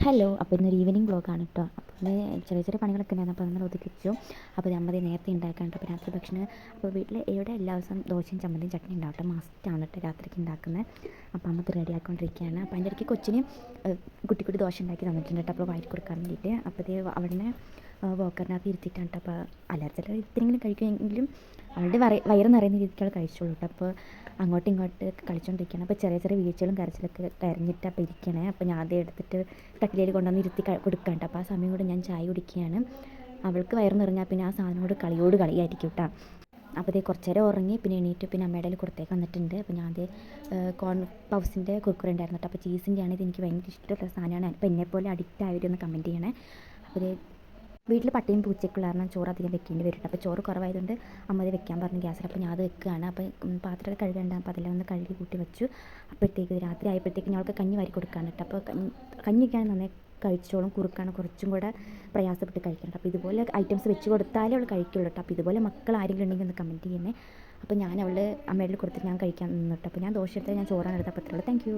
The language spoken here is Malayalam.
ഹലോ. അപ്പോൾ ഇന്നൊരു ഈവനിങ് വ്ളോഗാണ് കേട്ടോ. അപ്പോൾ ഇന്ന് ചെറിയ ചെറിയ പണികളൊക്കെ ഉണ്ടായിരുന്നു. അപ്പോൾ അങ്ങനെ ഒതുക്കി വെച്ചു. അപ്പോൾ നമ്മൾ നേരത്തെ ഉണ്ടാക്കാണ്ട് അപ്പോൾ രാത്രി ഭക്ഷണം. അപ്പോൾ വീട്ടിൽ എവിടെ എല്ലാ ദിവസവും ദോശയും ചമ്മന്തിയും ചട്നി ഉണ്ടാവട്ടെ, മസ്റ്റാണ് കേട്ടോ രാത്രിക്ക് ഉണ്ടാക്കുന്നത്. അപ്പോൾ അമ്മ റെഡി ആക്കിക്കൊണ്ടിരിക്കുകയാണ്. അപ്പോൾ അതിൻ്റെ ഇടയ്ക്ക് കൊച്ചിന് കുട്ടി കുട്ടി ദോശ ഉണ്ടാക്കി തന്നിട്ടുണ്ട് കേട്ടോ, അപ്പോൾ വയറ്റ് കൊടുക്കാൻ വേണ്ടിയിട്ട്. അപ്പോൾ ഇത് അവിടുന്ന് വോക്കറിനകത്ത് ഇരുത്തിയിട്ടാണ് കേട്ടോ. അപ്പോൾ അല്ലാതെ ചില ഇത്തിരിങ്കിലും കഴിക്കുമെങ്കിലും അവളുടെ വയറ് നിറയുന്ന രീതിക്ക് കഴിച്ചോളൂ കേട്ടോ. അപ്പോൾ അങ്ങോട്ടും ഇങ്ങോട്ട് കളിച്ചുകൊണ്ടിരിക്കുകയാണ്. അപ്പോൾ ചെറിയ ചെറിയ വീഴ്ചകളും കരച്ചിലൊക്കെ കരഞ്ഞിട്ട് അപ്പോൾ ഇരിക്കണേ. അപ്പോൾ ഞാൻ അതേ എടുത്തിട്ട് കട്ടിലേൽ കൊണ്ടുവന്ന് ഇരുത്തി കൊടുക്കണ്ട. അപ്പോൾ ആ സമയം കൊണ്ട് ഞാൻ ചായ കുടിക്കുകയാണ്. അവൾക്ക് വയറ് നിറഞ്ഞാൽ പിന്നെ ആ സാധനത്തോട് കളിയായിരിക്കും കേട്ടോ. അപ്പോൾ അതേ കുറച്ച് നേരം ഉറങ്ങി, പിന്നെ എണീറ്റ് പിന്നെ അമ്മയുടെ കയ്യിൽ കൊടുത്തേക്ക് വന്നിട്ടുണ്ട്. അപ്പോൾ ഞാൻ അത് കോൺ പൗസിൻ്റെ കുർക്കുറി ഉണ്ടായിരുന്നു കേട്ടോ. അപ്പോൾ ചീസിൻ്റെയാണ് ഇത്, എനിക്ക് ഭയങ്കര ഇഷ്ടമുള്ള സാധനമാണ്. അപ്പോൾ എന്നെപ്പോലെ അഡിക്റ്റ് ആയവരൊന്ന് കമൻറ്റ് ചെയ്യണേ. അപ്പോൾ വീട്ടിൽ പട്ടിയും പൂച്ചയ്ക്കുള്ള കാരണം ചോറ് അധികം വെക്കേണ്ടി വരും. അപ്പോൾ ചോറ് കുറവായതുകൊണ്ട് അമ്മ അത് വെക്കാൻ പറഞ്ഞു ഗ്യാസിൽ. അപ്പോൾ ഞാൻ അത് വെക്കുകയാണ്. അപ്പോൾ പാത്രമൊക്കെ കഴുകേണ്ട, അപ്പോൾ അതെല്ലാം ഒന്ന് കഴുകി കൂട്ടി വെച്ചു. അപ്പോഴത്തേക്ക് രാത്രി ആയപ്പോഴത്തേക്ക് ഞങ്ങൾക്ക് കഞ്ഞി വാരി കൊടുക്കാണ് കേട്ടോ. അപ്പോൾ കഞ്ഞിക്കാണ് നന്നായി കഴിച്ചോളും. കുറുക്കാണ് കുറച്ചും കൂടെ പ്രയാസപ്പെട്ട് കഴിക്കണം. അപ്പോൾ ഇതുപോലെ ഐറ്റംസ് വെച്ച് കൊടുത്താലേ അവൾ കഴിക്കുള്ളൂ കേട്ടോ. അപ്പോൾ ഇതുപോലെ മക്കൾ ആരെങ്കിലും ഉണ്ടെങ്കിൽ ഒന്ന് കമൻറ്റ് ചെയ്യണേ. അപ്പോൾ ഞാൻ അമ്മയുടെ കൊടുത്തിട്ട് ഞാൻ കഴിക്കാൻ നിന്നിട്ട്. അപ്പോൾ ഞാൻ ദോശ എടുത്താൽ ഞാൻ ചോറാണ് എടുത്തപ്പോൾ അത്രയുള്ളൂ. Thank you.